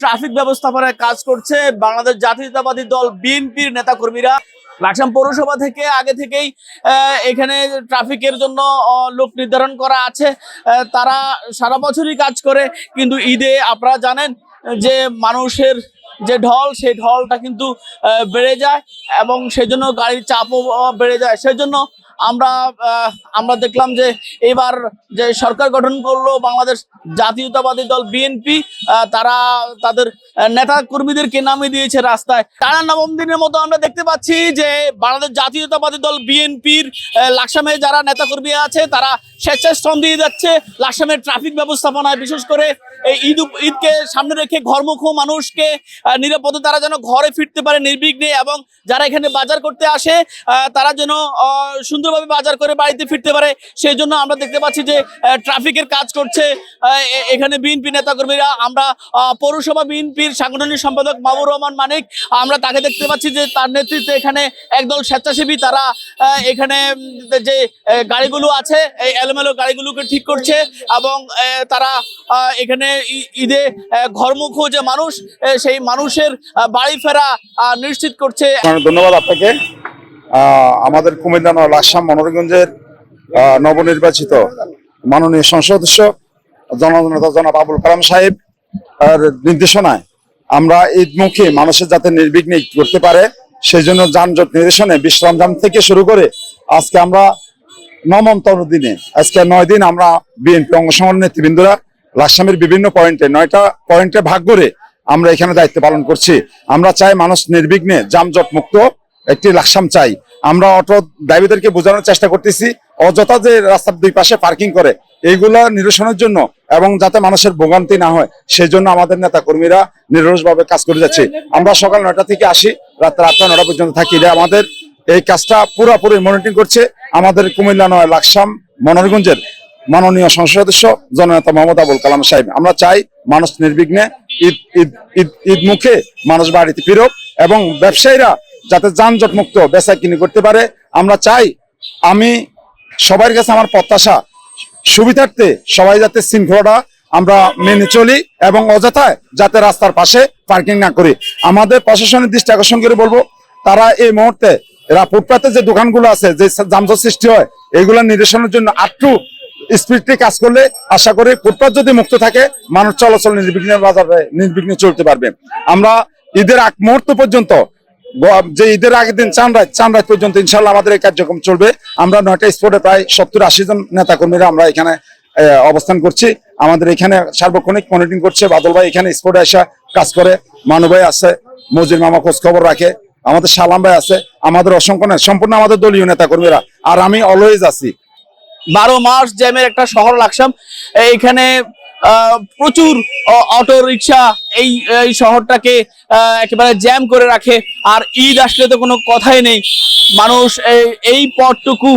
Traffic ব্যবস্থাপনায় কাজ করছে বাংলাদেশ জাতীয়তাবাদী দল বিএনপির নেতাকর্মীরা। লাকসাম পৌরসভা থেকে আগে থেকেই এখানে ট্রাফিকের জন্য লোক নির্ধারণ করা আছে। তারা সারা বছরই কাজ করে, কিন্তু ঈদে আপনারা জানেন যে মানুষের যে ঢল, সেই ঢলটা কিন্তু বেড়ে যায় এবং সেই জন্য গাড়ির চাপও বেড়ে যায়। সেই জন্য আমরা দেখলাম যে এবার যে সরকার গঠন করলো বাংলাদেশ জাতীয়তাবাদী দল বিএনপি, তারা তাদের নেতা কর্মীদেরকে নামিয়ে দিয়েছে রাস্তায়। টানা নবম দিনের মতো আমরা দেখতে পাচ্ছি যে বাংলাদেশ জাতীয়তাবাদী দল বিএনপির লাকসামে যারা নেতা কর্মী আছে তারা স্বেচ্ছাশ্রম দিয়ে যাচ্ছে লাকসামের ট্রাফিক ব্যবস্থাপনায়। বিশেষ করে এই ঈদকে সামনে রেখে ঘরমুখ মানুষকে নিরাপদে তারা যেন ঘরে ফিরতে পারে নির্বিঘ্নে, এবং যারা এখানে বাজার করতে আসে তারা যেন সুন্দরভাবে বাজার করে বাড়িতে ফিরতে পারে। সেই জন্য আমরা দেখতে পাচ্ছি যে ট্রাফিকের কাজ করছে এখানে বিএনপি নেতাকর্মীরা। আমরা পৌরসভা বিএনপির সাংগঠনিক সম্পাদক মাহবুর রহমান মানিক, আমরা তাকে দেখতে পাচ্ছি যে তার নেতৃত্বে এখানে একদল স্বেচ্ছাসেবী তারা এখানে যে গাড়িগুলো আছে এই এলোমেলো গাড়িগুলোকে ঠিক করছে, এবং তারা এখানে ঈদে ঘরমুখ যে মানুষ সেই মানুষের বাড়ি ফেরা নিশ্চিত করছে। ধন্যবাদ আপনাকে। আমাদের কুমিল্লা লাকসাম মনোরঞ্জনের নবনির্বাচিত মাননীয় সংসদ সদস্য জননেতা জনাব আবুল কালাম সাহেব নির্দেশনায় আমরা ঈদমুখী মানুষের যাতে নির্বিঘ্নে ঈদ করতে পারে সেই জন্য যানজট নিরসনে বিশ্রামধাম থেকে শুরু করে আজকে আমরা নবমতম দিনে, আজকে 9 দিন আমরা বিএনপি অঙ্গসংগঠন নেতৃবৃন্দরা লাকসামের বিভিন্ন পয়েন্টে 9টা পয়েন্টে ভাগ করে আমরা এখানে দায়িত্ব পালন করছি। আমরা চাই মানুষ নির্বিঘ্নে যানজট মুক্ত একটি লাকসাম চাই। আমরা অটো ড্রাইভারদেরকে বোঝানোর চেষ্টা করতেছি অযথা যে রাস্তার দুই পাশে পার্কিং করে এইগুলা নিরসনের জন্য এবং যাতে মানুষের ভোগান্তি না হয় সেই জন্য আমাদের নেতা কর্মীরা নিরলসভাবে কাজ করে যাচ্ছে। আমরা সকাল 9টা থেকে আসি, রাত্রে 8টা 9টা পর্যন্ত থাকি। আমাদের এই কাজটা পুরোপুরি মনিটরিং করছে আমাদের কুমিল্লা লাকসাম মনোরঞ্জনের মাননীয় সংসদ সদস্য জননেতা মোহাম্মদ আবুল কালাম সাহেব। আমরা চাই মানুষ নির্বিঘ্নে ঈদ মুখে মানুষ বাড়িতে ফিরুক এবং ব্যবসায়ীরা যাতে যানজট মুক্ত বেচা কিনি করতে পারে। আমরা চাই, আমি সবার কাছে আমার প্রত্যাশা সুবিধার্থে সবাই যাতে শৃঙ্খলাটা আমরা মেনে চলি এবং অযথায় যাতে রাস্তার পাশে পার্কিং না করি। আমাদের প্রশাসনের দৃষ্টি আকর্ষণ করে বলবো, তারা এই মুহূর্তে ফুটপাতে যে দোকানগুলো আছে যে যানজট সৃষ্টি হয় এইগুলো নিরসনের জন্য আটটু স্পিডে কাজ করলে আশা করি ফুটপাত যদি মুক্ত থাকে মানুষ চলাচল নির্বিঘ্নে বাজারে নির্বিঘ্নে চলতে পারবে। আমরা ঈদের আগ মুহূর্ত পর্যন্ত, যে ঈদের আগের দিন চান রাত পর্যন্ত ইনশাল্লাহ আমাদের এই কার্যক্রম চলবে। আমরা 9টা স্পটে প্রায় 70-80 জন নেতা কর্মীরা আমরা এখানে অবস্থান করছি। আমাদের এখানে সার্বক্ষণিক মনিটরিং করছে। বাদল ভাই এখানে স্পটে এসে কাজ করে, মানু ভাই আছে, মজির মামা খোঁজ খবর রাখে, আমাদের সালাম ভাই আছে, আমাদের অসংখ্য সম্পূর্ণ আমাদের দলীয় নেতা কর্মীরা, আর আমি অলওয়েজ আছি। 12 মাস জ্যামের একটা শহর লাকসাম, এইখানে প্রচুর অটো রিক্সা এই শহরটাকে একেবারে জ্যাম করে রাখে। আর ঈদ আসলে তো কোনো কথাই নেই, মানুষ এই পথটুকু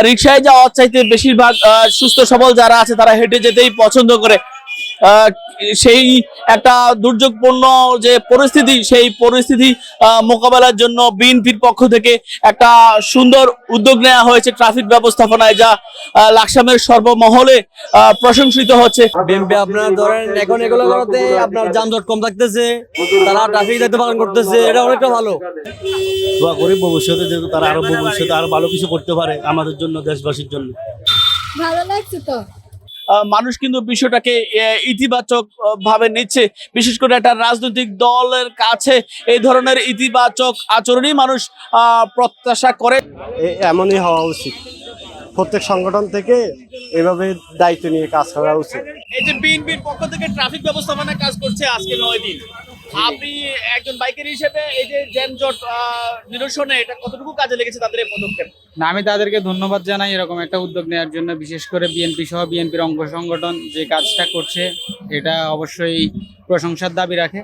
রিক্সায় যাওয়ার চাইতে বেশিরভাগ সুস্থ সবল যারা আছে তারা হেঁটে যেতেই পছন্দ করে। সেই একটা দুর্যোগপূর্ণ যে পরিস্থিতি, সেই পরিস্থিতি মোকাবেলার জন্য বিএনপির পক্ষ থেকে একটা সুন্দর উদ্যোগ নেওয়া হয়েছে ট্রাফিক ব্যবস্থাপনায়, যা লাকসামের সর্বমহলে প্রশংসিত হচ্ছে। বিএনপি আপনার ধরেন এখন এগুলো করতে আপনার যানজট কম থাকতেছে, তারা ট্রাফিক দায়িত্ব পালন করতেছে, এটা অনেকটা ভালো। দোয়া করি ভবিষ্যতে যে তারা আরো ভালো কিছু করতে পারে আমাদের জন্য, দেশবাসীর জন্য। ভালো লাগছে তো। মানুষ কিন্তু বিষয়টাকে ইতিবাচক ভাবে নিচ্ছে। বিশেষ করে একটা রাজনৈতিক দলের কাছে এই ধরনের ইতিবাচক আচরণই মানুষ প্রত্যাশা করে। এমনই হওয়া উচিত, প্রত্যেক সংগঠন থেকে এভাবে দায়িত্ব নিয়ে কাজ করা উচিত। এই যে বিএনপির পক্ষ থেকে ট্রাফিক ব্যবস্থাপনায় কাজ করছে আজকে 9 দিন, আপনি একজন বাইকার হিসেবে এই যে যানজট নিরসনে এটা কতটুকু কাজে লেগেছে তাদের এই পদক্ষেপ? না, আমি তাদেরকে ধন্যবাদ জানাই এরকম একটা উদ্যোগ নেওয়ার জন্য। বিশেষ করে বিএনপি সহ বিএনপির অঙ্গ সংগঠন যে কাজটা করছে এটা অবশ্যই প্রশংসার দাবি রাখে।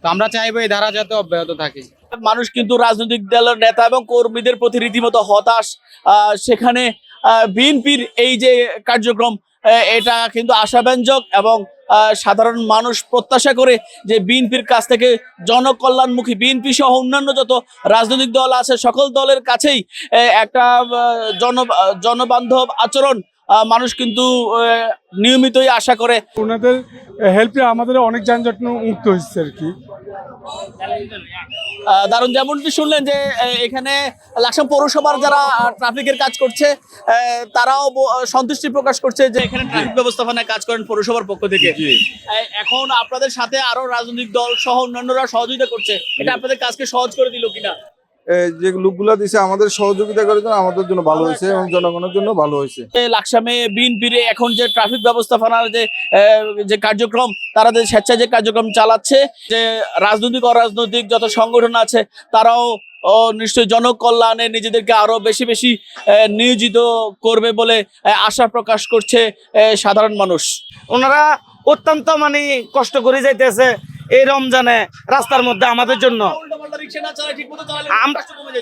তো আমরা চাইবো এই ধারা যাতে অব্যাহত থাকে। মানুষ কিন্তু রাজনৈতিক দলের নেতা এবং কর্মীদের প্রতি রীতিমতো হতাশ। সেখানে বিএনপির এই যে কার্যক্রম এটা কিন্তু আশাব্যঞ্জক, এবং সাধারণ মানুষ প্রত্যাশা করে যে বিএনপির কাছ থেকে জনকল্যাণমুখী, বিএনপি সহ অন্যান্য যত রাজনৈতিক দল আছে সকল দলের কাছেই একটা জনবান্ধব আচরণ মানুষ কিন্তু নিয়মিতই আশা করে। ওনাদের হেল্পে আমাদের অনেক যানজট মুক্ত হচ্ছে আর কি। দারুণ, যেমনটি শুনলেন যে এখানে লাকসাম পৌরসভার যারা ট্রাফিকের কাজ করছে তারাও সন্তুষ্টি প্রকাশ করছে যে এখানে ট্রাফিক ব্যবস্থাপনায় কাজ করেন পৌরসভার পক্ষ থেকে। এখন আপনাদের সাথে আরো রাজনৈতিক দল সহ অন্যান্যরা সহযোগিতা করছে, এটা আপনাদের কাজকে সহজ করে দিল কিনা? যে লোকগুলা দিছে আমাদের সহযোগিতা করার জন্য আমাদের জন্য ভালো হয়েছে এবং জনগণের জন্য ভালো হয়েছে। লাকসামে বিএনপির এখন যে ট্রাফিক ব্যবস্থাপনার যে কার্যক্রম, তারা যে স্বেচ্ছায় যে কার্যক্রম চালাচ্ছে, যে রাজনৈতিক অরাজনৈতিক যত সংগঠন আছে তারাও নিশ্চয়ই জনকল্যাণে নিজেদেরকে আরো বেশি বেশি নিয়োজিত করবে বলে আশা প্রকাশ করছে সাধারণ মানুষ। ওনারা অত্যন্ত মানে কষ্ট করে যাইতেছে এই রমজানে রাস্তার মধ্যে আমাদের জন্য।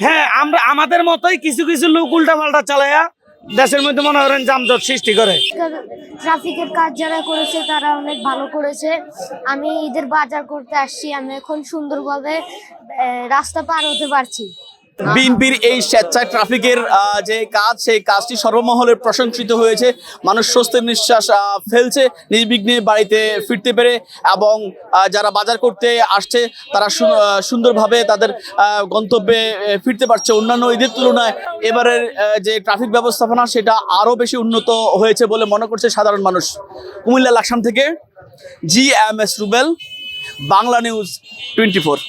হ্যাঁ, আমরা আমাদের মতোই কিছু কিছু লোক উল্টা পাল্টা চালায়া দেশের মধ্যে মনে করেন যানজট সৃষ্টি করে। ট্রাফিকের কাজ যারা করেছে তারা অনেক ভালো করেছে। আমি ঈদের বাজার করতে আসছি, আমি এখন সুন্দরভাবে রাস্তা পার হতে পারছি। বিএনপির এই স্বেচ্ছায় ট্রাফিকের যে কাজ, সেই কাজটি সর্বমহলে প্রশংসিত হয়েছে। মানুষ স্বস্তির নিঃশ্বাস ফেলছে নির্বিঘ্নে বাড়িতে ফিরতে পেরে, এবং যারা বাজার করতে আসছে তারা সুন্দরভাবে তাদের গন্তব্যে ফিরতে পারছে। অন্যান্য ঈদের তুলনায় এবারের যে ট্রাফিক ব্যবস্থাপনা সেটা আরও বেশি উন্নত হয়েছে বলে মনে করছে সাধারণ মানুষ। কুমিল্লা লাকসাম থেকে GMS রুবেল, বাংলা নিউজ 24।